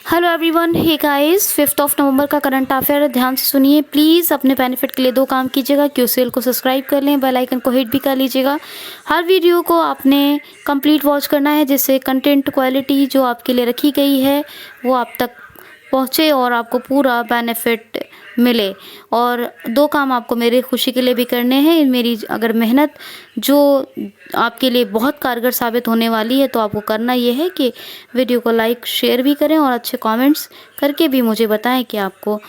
Hello everyone, hey guys, 5 नवंबर का current affair ध्यान से सुनिए प्लीज़। अपने बेनिफिट के लिए दो काम कीजिएगा, क्यूसीएल को सब्सक्राइब कर लें, बेल आइकन को हिट भी कर लीजिएगा। हर वीडियो को आपने कंप्लीट वॉच करना है जिससे कंटेंट क्वालिटी जो आपके लिए रखी गई है वो आप तक पहुँचे और आपको पूरा बेनिफिट मिले। और दो काम आपको मेरे खुशी के लिए भी करने हैं। मेरी अगर मेहनत जो आपके लिए बहुत कारगर साबित होने वाली है तो आपको करना ये है कि वीडियो को लाइक शेयर भी करें और अच्छे कमेंट्स करके भी मुझे बताएं कि आपको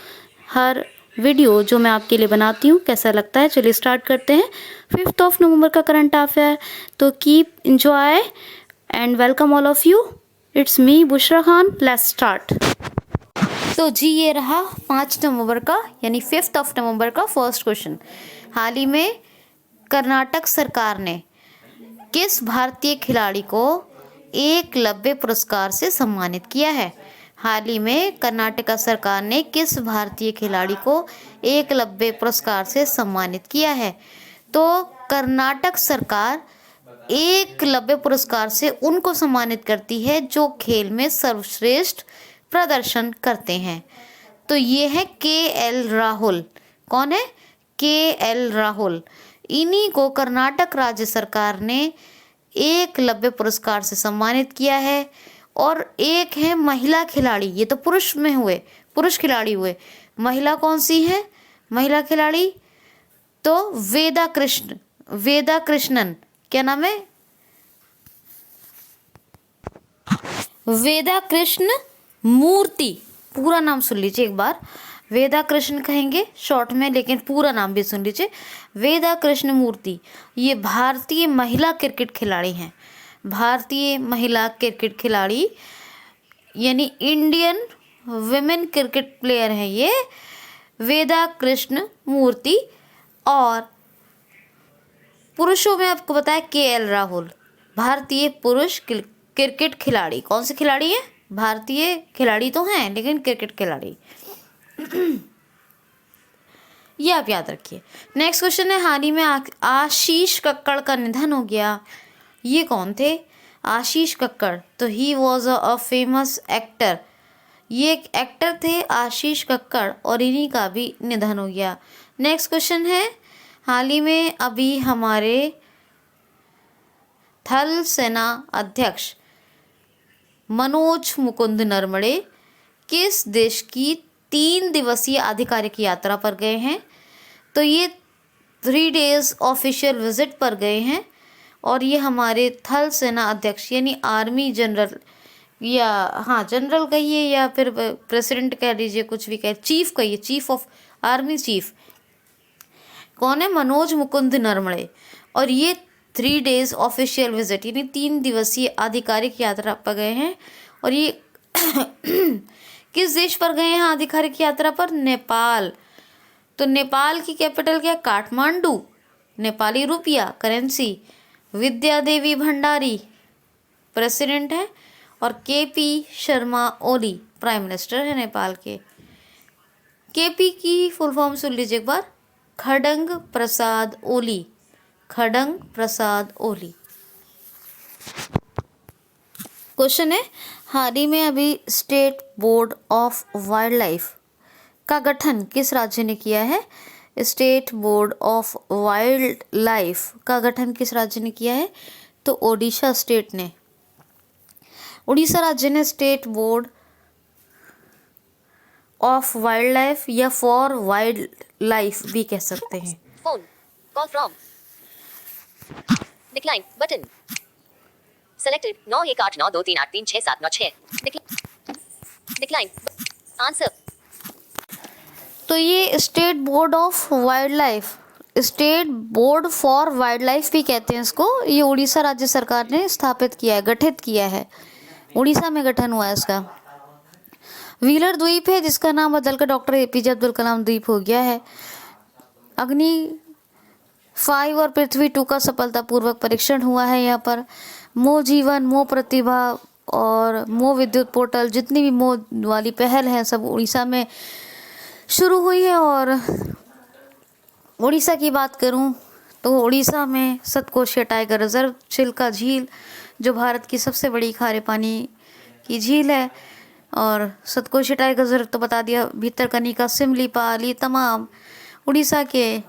हर वीडियो जो मैं आपके लिए बनाती हूँ कैसा लगता है। चलिए स्टार्ट करते हैं 5 नवंबर का करंट अफेयर। तो keep enjoy and welcome all of you. It's me Bushra Khan. Let's start. तो जी ये रहा 5 नवंबर का यानी 5 नवंबर का फर्स्ट क्वेश्चन। हाल ही में कर्नाटक सरकार ने किस भारतीय खिलाड़ी को एकलव्य पुरस्कार से सम्मानित किया है? हाल ही में कर्नाटक सरकार ने किस भारतीय खिलाड़ी को एकलव्य पुरस्कार से सम्मानित किया है? तो कर्नाटक सरकार एकलव्य पुरस्कार से उनको सम्मानित करती है जो खेल में सर्वश्रेष्ठ प्रदर्शन करते हैं। तो ये है के.एल. राहुल। कौन है? के.एल. राहुल। इन्हीं को कर्नाटक राज्य सरकार ने एकलव्य पुरस्कार से सम्मानित किया है। और एक है महिला खिलाड़ी, ये तो पुरुष में हुए, पुरुष खिलाड़ी हुए। महिला कौन सी है? महिला खिलाड़ी तो वेदा कृष्णन। क्या नाम है? वेदा कृष्ण मूर्ति। पूरा नाम सुन लीजिए एक बार। वेदा कृष्ण कहेंगे शॉर्ट में, लेकिन पूरा नाम भी सुन लीजिए। वेदा कृष्ण मूर्ति ये भारतीय महिला क्रिकेट खिलाड़ी हैं। भारतीय महिला क्रिकेट खिलाड़ी यानी इंडियन विमेन क्रिकेट प्लेयर हैं ये वेदा कृष्ण मूर्ति। और पुरुषों में आपको बताया के.एल. राहुल, भारतीय पुरुष क्रिकेट खिलाड़ी। कौन से खिलाड़ी हैं? भारतीय खिलाड़ी तो हैं लेकिन क्रिकेट खिलाड़ी। ये आप याद रखिए। नेक्स्ट क्वेश्चन है, हाल ही में आशीष कक्कड़ का निधन हो गया। ये कौन थे? आशीष कक्कड़ तो he was a famous actor. ये एक एक्टर थे आशीष कक्कड़ और इन्हीं का भी निधन हो गया। नेक्स्ट क्वेश्चन है, हाल ही में अभी हमारे थल सेना अध्यक्ष मनोज मुकुंद नरवणे किस देश की 3 दिवसीय आधिकारिक यात्रा पर गए हैं? तो ये 3 डेज ऑफिशियल विजिट पर गए हैं। और ये हमारे थल सेना अध्यक्ष यानी आर्मी जनरल, या हाँ जनरल कहिए या फिर प्रेसिडेंट कह लीजिए, कुछ भी कहे, चीफ कहिए, चीफ ऑफ आर्मी चीफ। कौन है? मनोज मुकुंद नरवणे। और ये 3 डेज ऑफिशियल विजिट यानी 3 दिवसीय आधिकारिक यात्रा पर गए हैं। और ये किस देश पर गए हैं आधिकारिक यात्रा पर? नेपाल। तो नेपाल की कैपिटल क्या? काठमांडू। नेपाली रुपया करेंसी। विद्या देवी भंडारी प्रेसिडेंट है और KP. Sharma Oli prime minister है नेपाल के। के.पी. की फुल फॉर्म सुन लीजिए एक बार, खडंग प्रसाद ओली। खडंग प्रसाद ओली। क्वेश्चन है, हाल ही में अभी state board of wild life का गठन किस राज्य ने किया है? State board of wild life का गठन किस राज्य ने किया है? तो ओडिशा स्टेट ने, उड़ीसा राज्य ने state board of wild life या फॉर वाइल्ड लाइफ भी कह सकते हैं। Phone call from decline button selected 918923836796 decline answer. तो ये state board of wild life, state board for wild life भी कहते हैं इसको। ये उड़ीसा राज्य सरकार ने स्थापित किया है, गठित किया है। उड़ीसा में गठन हुआ है इसका। व्हीलर द्वीप है जिसका नाम बदलकर डॉक्टर ए.पी.जे. अब्दुल कलाम द्वीप हो गया है। अग्नि 5 और पृथ्वी 2 का सफलतापूर्वक परीक्षण हुआ है यहाँ पर। मो जीवन, मो प्रतिभा और मो विद्युत पोर्टल, जितनी भी मो वाली पहल है सब उड़ीसा में शुरू हुई है। और उड़ीसा की बात करूं तो उड़ीसा में सतकोशिया टाइगर रिजर्व, चिल्का झील जो भारत की सबसे बड़ी खारे पानी की झील है, और सतकोशी टाइगर रिजर्व तो बता दिया, भितरकनिका, सिमलीपाल, ये तमाम उड़ीसा के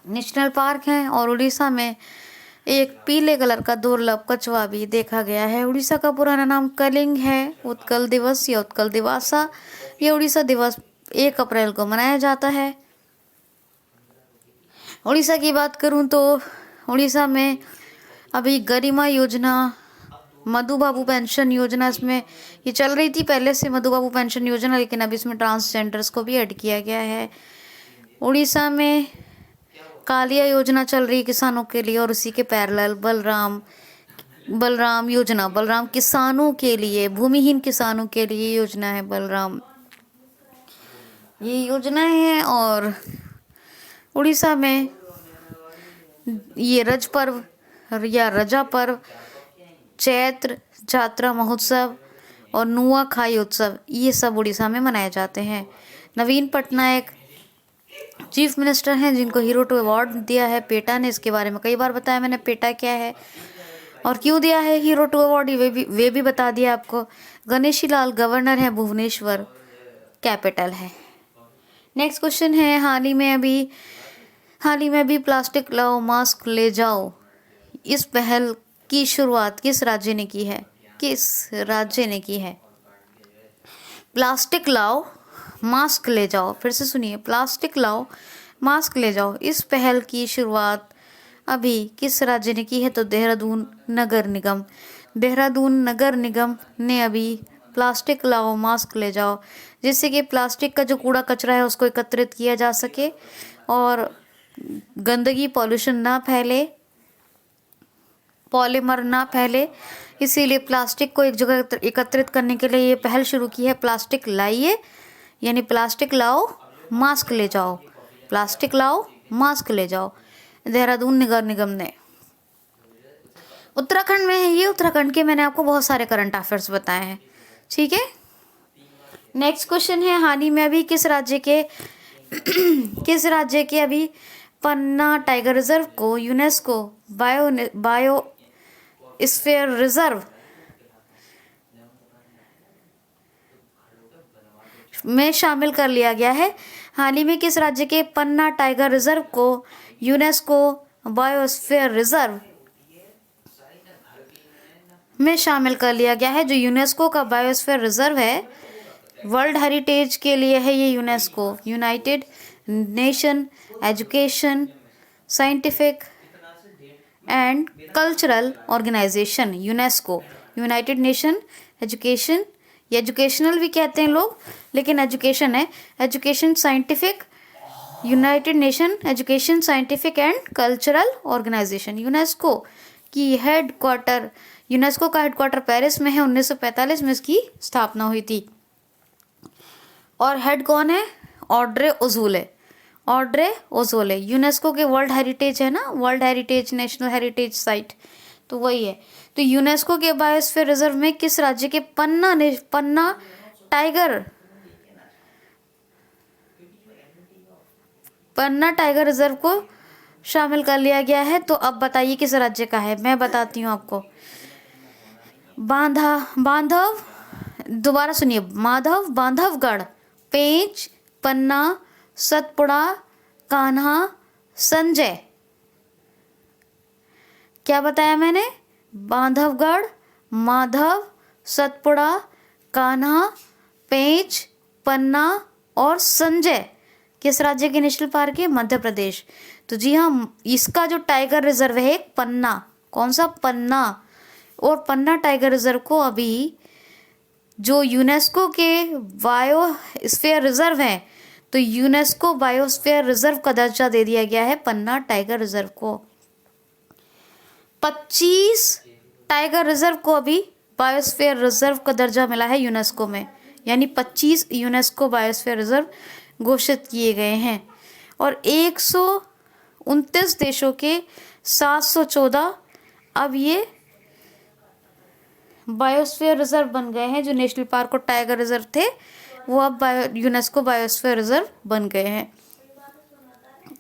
नेशनल पार्क हैं। और उड़ीसा में एक पीले कलर का दुर्लभ कछुआ भी देखा गया है। उड़ीसा का पुराना नाम कलिंग है। उत्कल दिवस या उत्कल दिवासा, ये उड़ीसा दिवस 1 अप्रैल को मनाया जाता है। उड़ीसा की बात करूं तो उड़ीसा में अभी गरिमा योजना, मधु बाबू पेंशन योजना, इसमें ये चल रही थी पहले से मधु बाबू पेंशन योजना, लेकिन अब इसमें ट्रांसजेंडर्स को भी ऐड किया गया है। उड़ीसा में कालिया योजना चल रही है किसानों के लिए, और उसी के पैरेलल बलराम योजना, बलराम किसानों के लिए, भूमिहीन किसानों के लिए योजना है बलराम, ये योजना है। और उड़ीसा में ये रज पर्व या रजा पर्व, चैत्र जात्रा महोत्सव और नुआखाई उत्सव, ये सब उड़ीसा में मनाए जाते हैं। नवीन पटनायक चीफ मिनिस्टर हैं जिनको हीरो टू अवार्ड दिया है पेटा ने। इसके बारे में कई बार बताया मैंने, पेटा क्या है और क्यों दिया है हीरो टू अवार्ड, वे भी बता दिया आपको। गणेशी लाल गवर्नर है, भुवनेश्वर कैपिटल है। नेक्स्ट क्वेश्चन है, हाल ही में अभी प्लास्टिक लाओ मास्क ले जाओ, इस पहल की शुरुआत किस राज्य ने की है? प्लास्टिक लाओ मास्क ले जाओ, फिर से सुनिए, प्लास्टिक लाओ मास्क ले जाओ, इस पहल की शुरुआत अभी किस राज्य ने की है? तो देहरादून नगर निगम ने अभी प्लास्टिक लाओ मास्क ले जाओ, जिससे कि प्लास्टिक का जो कूड़ा कचरा है उसको एकत्रित किया जा सके और गंदगी, पॉल्यूशन ना फैले, पॉलीमर ना फैले, इसीलिए प्लास्टिक को एक जगह एकत्रित करने के लिए ये पहल शुरू की है। प्लास्टिक लाइए, यानी प्लास्टिक लाओ मास्क ले जाओ, प्लास्टिक लाओ मास्क ले जाओ, देहरादून नगर निगम ने। उत्तराखंड में है ये, उत्तराखंड के मैंने आपको बहुत सारे करंट अफेयर्स बताए हैं, ठीक है। नेक्स्ट क्वेश्चन है, हाल ही में अभी किस राज्य के अभी पन्ना टाइगर रिजर्व को यूनेस्को बायोस्फीयर रिजर्व में शामिल कर लिया गया है? हाल ही में किस राज्य के पन्ना टाइगर रिजर्व को यूनेस्को बायोस्फीयर रिजर्व में शामिल कर लिया गया है? जो यूनेस्को का बायोस्फीयर रिजर्व है, वर्ल्ड हेरिटेज के लिए है ये UNESCO, united nation education scientific and cultural organisation, UNESCO, united nation education, educational भी कहते हैं लोग, लेकिन एजुकेशन है, education scientific, united nation education scientific and cultural organisation. UNESCO का हेडक्वार्टर पेरिस में है, 1945 में इसकी स्थापना हुई थी। और हेड कौन है? Audrey Azoulay. यूनेस्को के वर्ल्ड हेरिटेज है ना, world heritage, national heritage site, तो वही है। तो यूनेस्को के बायोस्फीयर रिजर्व में किस राज्य के पन्ना टाइगर रिजर्व को शामिल कर लिया गया है? तो अब बताइए किस राज्य का है, मैं बताती हूँ आपको। दोबारा सुनिए, माधव, बांधवगढ़, पेंच, पन्ना, सतपुड़ा, कान्हा, संजय। क्या बताया मैंने? बांधवगढ़, माधव, सतपुड़ा, कान्हा, पेंच, पन्ना और संजय किस राज्य के नेशनल पार्क है? मध्य प्रदेश। तो जी हाँ, इसका जो टाइगर रिजर्व है पन्ना, कौन सा? पन्ना। और पन्ना टाइगर रिजर्व को अभी जो यूनेस्को के बायोस्फीयर रिजर्व है, तो यूनेस्को बायोस्फीयर रिजर्व का दर्जा दे दिया गया है पन्ना टाइगर रिजर्व को। 25 टाइगर रिजर्व को अभी बायोस्फीयर रिजर्व का दर्जा मिला है यूनेस्को में, यानी 25 यूनेस्को बायोस्फीयर रिजर्व घोषित किए गए हैं। और 129 देशों के 714 अब ये बायोस्फीयर रिजर्व बन गए हैं। जो नेशनल पार्क और टाइगर रिजर्व थे वो अब यूनेस्को बायोस्फीयर रिजर्व बन गए हैं।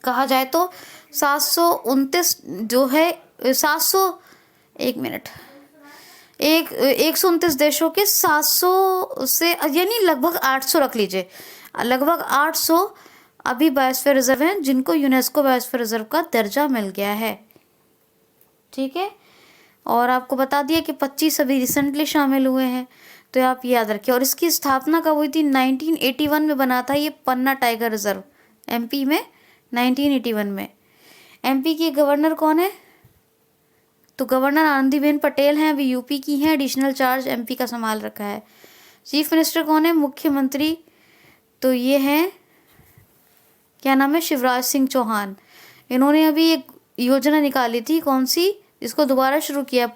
कहा जाए तो 729 जो है 700 एक मिनट 129 देशों के 700 से, यानी लगभग 800 रख लीजिए, लगभग 800 अभी बायोस्फीयर रिजर्व हैं जिनको यूनेस्को बायोस्फीयर रिजर्व का दर्जा मिल गया है। ठीक है, और आपको बता दिया कि 25 अभी रिसेंटली शामिल हुए हैं, तो आप याद रखिए। और इसकी स्थापना कब हुई थी? 1981 में बना था ये पन्ना टाइगर रिजर्व, एमपी में 1981 में। एमपी की गवर्नर कौन है? तो गवर्नर आनंदीबेन पटेल हैं, अभी यूपी की हैं, एडिशनल चार्ज एमपी का संभाल रखा है। चीफ मिनिस्टर कौन है? मुख्यमंत्री, तो ये हैं, क्या नाम है? शिवराज सिंह चौहान। इन्होंने अभी एक योजना निकाली थी, कौन सी? इसको दोबारा शुरू किया,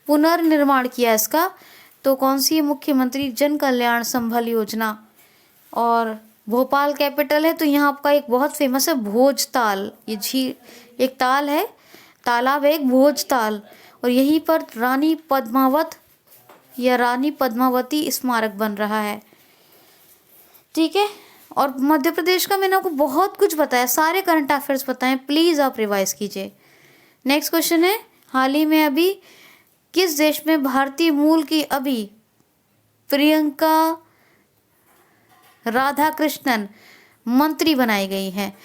पुनर्निर्माण किया इसका। तो कौन सी? मुख्यमंत्री जन कल्याण संबल योजना। और भोपाल कैपिटल है, तो यहाँ आपका एक बहुत फेमस है भोजताल, ये झील, एक ताल है, तालाब है एक, भोजताल, और यहीं पर रानी पद्मावती स्मारक बन रहा है। ठीक है, और मध्य प्रदेश का मैंने आपको बहुत कुछ बताया, सारे करंट अफेयर्स बताएं, प्लीज़ आप रिवाइज कीजिए। नेक्स्ट क्वेश्चन है, हाल ही में अभी किस देश में भारतीय मूल की अभी प्रियंका राधाकृष्णन मंत्री बनाई गई हैं?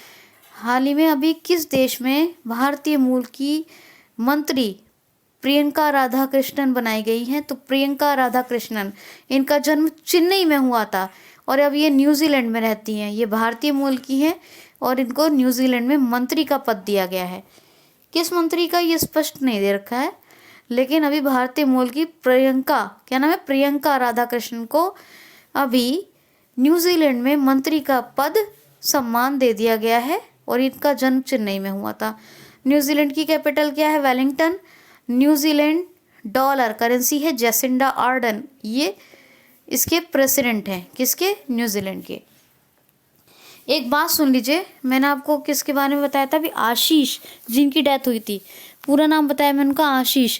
हाल ही में अभी किस देश में भारतीय मूल की मंत्री प्रियंका राधाकृष्णन बनाई गई हैं? तो प्रियंका राधाकृष्णन, इनका जन्म चेन्नई में हुआ था और अब ये न्यूजीलैंड में रहती हैं। ये भारतीय मूल की हैं और इनको न्यूजीलैंड में मंत्री का पद दिया गया है। किस मंत्री का ये स्पष्ट नहीं दे रखा है, लेकिन अभी भारतीय मूल की प्रियंका, क्या नाम है? प्रियंका राधाकृष्णन को अभी न्यूजीलैंड में मंत्री का पद सम्मान दे दिया गया है और इनका जन्म चेन्नई में हुआ था। न्यूजीलैंड की कैपिटल क्या है? वेलिंगटन। न्यूजीलैंड डॉलर करेंसी है जेसिंडा आर्डन, ये इसके प्रेसिडेंट हैं। किसके? न्यूजीलैंड के। एक बात सुन लीजिए, मैंने आपको किसके बारे में बताया था अभी? आशीष, जिनकी डेथ हुई थी, पूरा नाम बताया मैंने उनका, आशीष।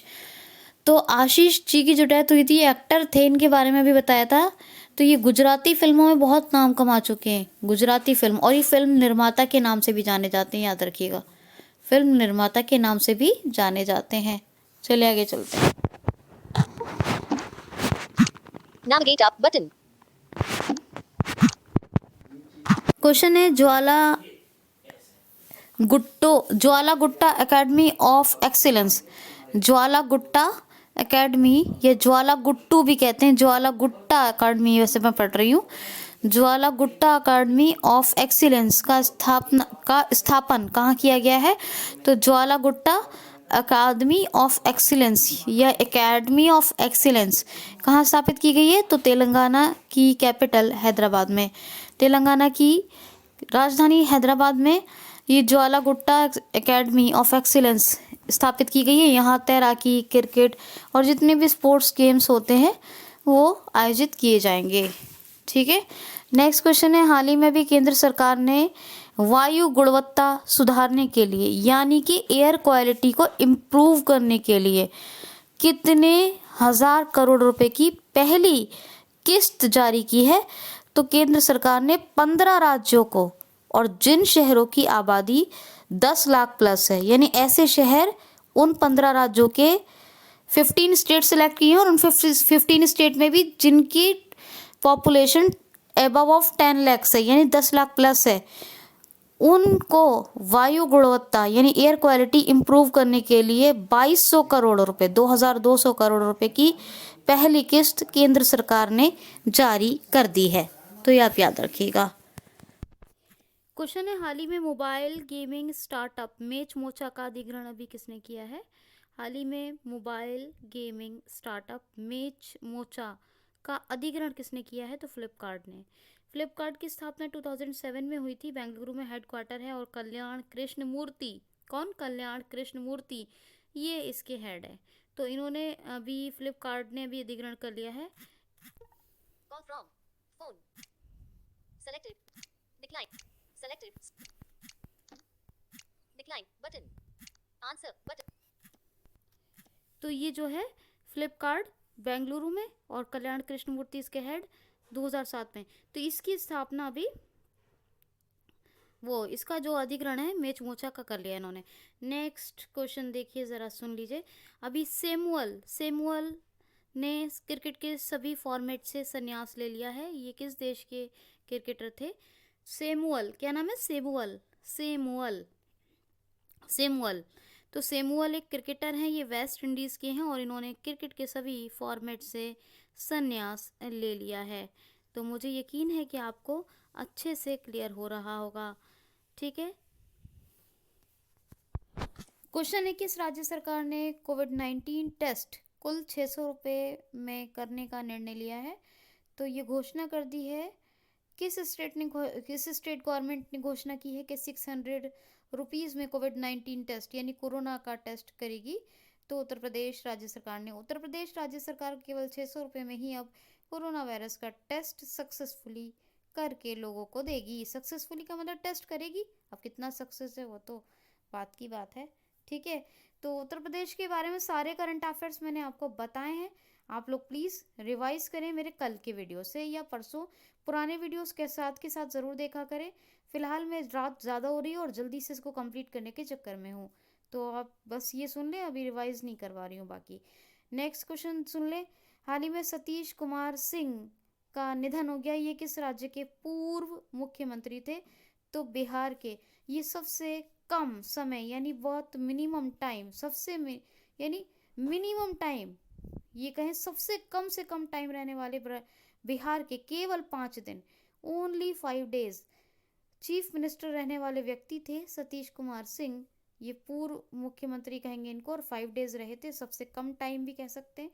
तो आशीष जी की जो डेथ हुई थी, ये एक्टर थे, इनके बारे में भी बताया था। तो ये गुजराती फिल्मों में बहुत नाम कमा चुके हैं, गुजराती फिल्म, और ये फिल्म निर्माता के नाम से भी जाने जाते हैं, याद रखिएगा, फिल्म निर्माता के नाम से भी जाने जाते हैं। चलिए आगे चलते हैं। Navigate up button. क्वेश्चन है, Jwala Gutta academy of excellence, Jwala Gutta academy, ये ज्वाला गुट्टू भी कहते हैं, ज्वाला गुट्टा एकेडमी, वैसे मैं पढ़ रही हूँ, ज्वाला गुट्टा एकेडमी ऑफ एक्सीलेंस का स्थापन कहाँ किया गया है? तो ज्वाला गुट्टा अकादमी ऑफ एक्सीलेंस या एकेडमी ऑफ एक्सीलेंस कहाँ स्थापित की गई है? तो तेलंगाना की कैपिटल हैदराबाद में, तेलंगाना की राजधानी हैदराबाद में ये ज्वाला गुट्टा एकेडमी ऑफ एक्सीलेंस स्थापित की गई है। यहाँ तैराकी, क्रिकेट और जितने भी स्पोर्ट्स गेम्स होते हैं वो आयोजित किए जाएंगे। ठीक है, नेक्स्ट क्वेश्चन है, हाल ही में भी केंद्र सरकार ने वायु गुणवत्ता सुधारने के लिए, यानी कि एयर क्वालिटी को इम्प्रूव करने के लिए कितने हजार करोड़ रुपए की पहली किस्त जारी की है? तो केंद्र सरकार ने 15 राज्यों को, और जिन शहरों की आबादी 10 लाख प्लस है, यानी ऐसे शहर, उन 15 राज्यों के 15 स्टेट सेलेक्ट किए हैं और उन 15 स्टेट में भी जिनकी पॉपुलेशन एबव ऑफ 10 लाख है, यानी 10 लाख प्लस है, उनको वायु गुणवत्ता यानी एयर क्वालिटी इंप्रूव करने के लिए 2200 करोड़ रुपए, 2200 करोड़ रुपए की पहली किस्त केंद्र सरकार ने जारी कर दी है। तो ये आप याद रखिएगा। क्वेश्चन है, हाल ही में mobile gaming startup match mocha का अधिग्रहण अभी किसने किया है? हाल ही में mobile gaming startup match mocha का अधिग्रहण किसने किया है? तो फ्लिपकार्ट ने। फ्लिपकार्ट की स्थापना 2007 में हुई थी, बेंगलुरु में हेडक्वार्टर है, और कल्याण कृष्णमूर्ति, कौन? कल्याण कृष्णमूर्ति, ये इसके हेड है। तो इन्होंने अभी, फ्लिपकार्ट ने अभी अधिग्रहण कर लिया है। Call from phone. Selected. Decline. Selected. Decline button. Answer button. तो ये जो है फ्लिपकार्ट बेंगलुरु में और कल्याण कृष्णमूर्ति इसके हेड 2007 में। तो इसकी स्थापना अभी वो इसका जो अधिग्रहण है मेच मोचा का कर लिया इन्होंने। नेक्स्ट क्वेश्चन देखिए ज़रा, सुन लीजिए। अभी सेमुअल ने क्रिकेट के सभी फॉर्मेट से संन्यास ले लिया है। ये किस देश के क्रिकेटर थे? सेमुअल, क्या नाम है? सेमुअल। तो सेमुअल एक क्रिकेटर हैं, ये वेस्ट इंडीज़ के हैं और इन्होंने क्रिकेट के सभी फॉर्मेट से संन्यास ले लिया है। तो मुझे यकीन है कि आपको अच्छे से क्लियर हो रहा होगा, ठीक है। क्वेश्चन है, किस राज्य सरकार ने कोविड-19 टेस्ट कुल 600 रुपये में करने का निर्णय लिया है? तो ये घोषणा कर दी है, किस स्टेट गवर्नमेंट ने घोषणा की है कि 600 रुपीज़ में कोविड-19 टेस्ट यानी कोरोना का टेस्ट करेगी? तो उत्तर प्रदेश राज्य सरकार ने। उत्तर प्रदेश राज्य सरकार केवल 600 रुपये में ही अब कोरोना वायरस का टेस्ट सक्सेसफुली करके लोगों को देगी। सक्सेसफुली का मतलब टेस्ट करेगी, अब कितना सक्सेस है वो तो बात की बात है, ठीक है। तो उत्तर प्रदेश के बारे में सारे करंट अफेयर्स मैंने आपको बताए हैं। आप लोग प्लीज़ रिवाइज करें मेरे कल के वीडियो से या परसों पुराने वीडियोस के साथ ज़रूर देखा करें। फिलहाल मैं रात ज़्यादा हो रही है और जल्दी से इसको कंप्लीट करने के चक्कर में हूँ, तो आप बस ये सुन लें, अभी रिवाइज नहीं करवा रही हूँ बाकी। नेक्स्ट क्वेश्चन सुन लें। हाल ही में सतीश कुमार सिंह का निधन हो गया। ये किस राज्य के पूर्व मुख्यमंत्री थे? तो बिहार के। ये सबसे कम समय यानी बहुत मिनिमम टाइम, यानी मिनिमम टाइम, ये कहें सबसे कम से कम टाइम रहने वाले बिहार के केवल 5 दिन, ओनली 5 डेज चीफ मिनिस्टर रहने वाले व्यक्ति थे सतीश कुमार सिंह। ये पूर्व मुख्यमंत्री कहेंगे इनको, और 5 डेज रहे थे, सबसे कम टाइम भी कह सकते हैं।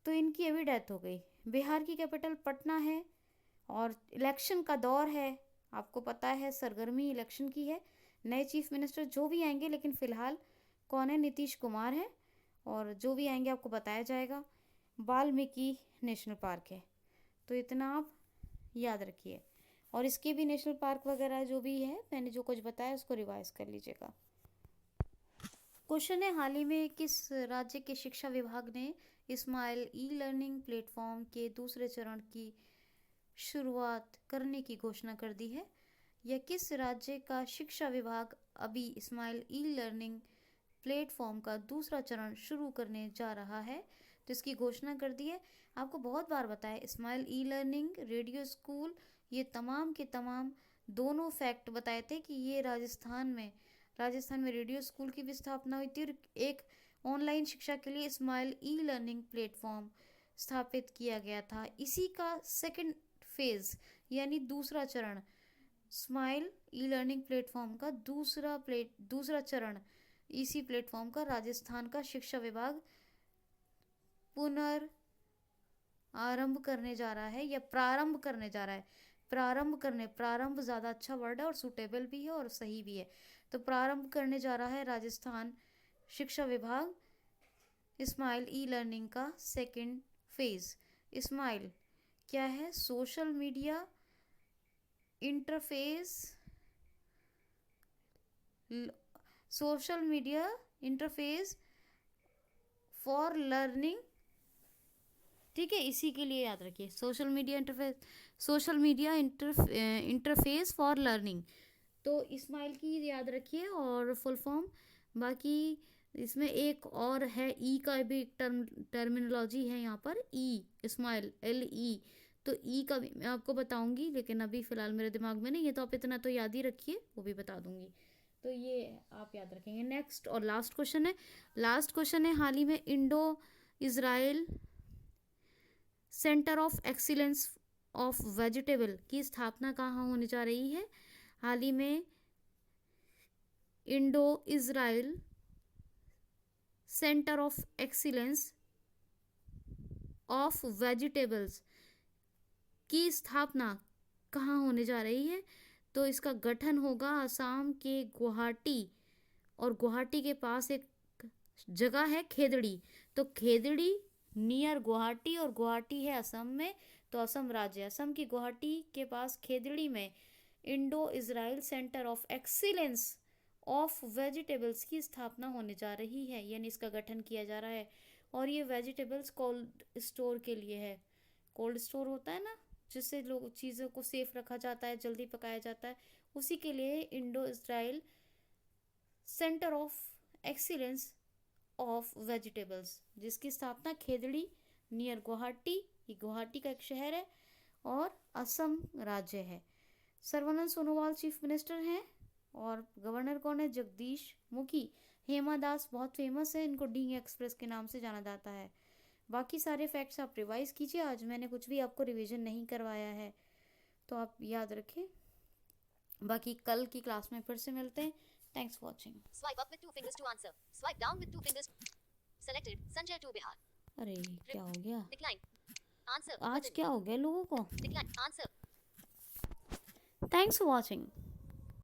तो इनकी अभी डेथ हो गई। बिहार की कैपिटल पटना है और इलेक्शन का दौर है, आपको पता है सरगर्मी इलेक्शन की है। नए चीफ मिनिस्टर जो भी आएंगे, लेकिन फ़िलहाल कौन है? नीतीश कुमार है, और जो भी आएंगे आपको बताया जाएगा। वाल्मीकि नेशनल पार्क है, तो इतना आप याद रखिए। और इसके भी नेशनल पार्क वगैरह जो भी है, मैंने जो कुछ बताया उसको रिवाइज कर लीजिएगा। क्वेश्चन है, हाल ही में किस राज्य के शिक्षा विभाग ने स्माइल ई लर्निंग प्लेटफॉर्म के दूसरे चरण की शुरुआत करने की घोषणा कर दी है? या किस राज्य का शिक्षा विभाग अभी स्माइल ई लर्निंग प्लेटफॉर्म का दूसरा चरण शुरू करने जा रहा है? तो इसकी घोषणा कर दी है। आपको बहुत बार बताया, smile e learning, radio school, ये तमाम के तमाम दोनों फैक्ट बताए थे कि ये राजस्थान में रेडियो स्कूल की भी स्थापना हुई थी और एक ऑनलाइन शिक्षा के लिए स्माइल ई लर्निंग प्लेटफॉर्म स्थापित किया गया था। इसी का सेकंड फेज यानी दूसरा चरण, स्माइल ई लर्निंग प्लेटफॉर्म का दूसरा चरण, इसी प्लेटफॉर्म का राजस्थान का शिक्षा विभाग आरंभ करने जा रहा है या प्रारंभ करने जा रहा है। प्रारंभ ज़्यादा अच्छा वर्ड है और सूटेबल भी है और सही भी है। तो प्रारंभ करने जा रहा है राजस्थान शिक्षा विभाग स्माइल ई लर्निंग का सेकंड फेज। स्माइल क्या है? Social media interface for learning, ठीक है, इसी के लिए याद रखिए, social media interface for learning. तो स्माइल की याद रखिए और फुल फॉर्म। बाकी इसमें एक और है, ई का भी टर्मिनोलॉजी है यहाँ पर, ई स्माइल LE, तो ई का भी मैं आपको बताऊंगी, लेकिन अभी फ़िलहाल मेरे दिमाग में नहीं है, तो आप इतना तो याद ही रखिए, वो भी बता दूंगी। तो ये आप याद रखेंगे। नेक्स्ट और लास्ट क्वेश्चन है, हाल ही में Indo Israel centre of excellence of vegetable की स्थापना कहाँ होने जा रही है? हाल ही में Indo Israel centre of excellence of vegetables की स्थापना कहाँ होने जा रही है? तो इसका गठन होगा असम के गुवाहाटी, और गुवाहाटी के पास एक जगह है खेदड़ी, तो खेदड़ी नियर गुवाहाटी, और गुवाहाटी है असम में, तो असम राज्य, असम की गुवाहाटी के पास खेदड़ी में Indo Israel centre of excellence of vegetables की स्थापना होने जा रही है, यानी इसका गठन किया जा रहा है। और ये वेजिटेबल्स कोल्ड स्टोर के लिए है। कोल्ड स्टोर होता है ना, जिससे लोग चीज़ों को सेफ रखा जाता है, जल्दी पकाया जाता है, उसी के लिए Indo Israel centre of excellence of vegetables, जिसकी स्थापना खेदड़ी नियर गुवाहाटी, ये गुवाहाटी का एक शहर है और असम राज्य है। सर्बानंद सोनोवाल चीफ मिनिस्टर हैं और गवर्नर कौन है? जगदीश मुखी। हेमा दास बहुत फेमस है, इनको डींग एक्सप्रेस के नाम से जाना जाता है। बाकी सारे फैक्ट्स आप रिवाइज कीजिए, आज मैंने कुछ भी आपको रिवीजन नहीं करवाया है तो आप याद रखें। बाकी कल की क्लास में फिर से मिलते हैं। Thanks for watching. Swipe up with 2 fingers to answer. Swipe down with 2 fingers. Selected. Sanjay to Bihar. अरे क्या हो गया Decline. Answer. आज? Button. क्या हो गया लोगों को? Decline. Answer. Thanks for watching.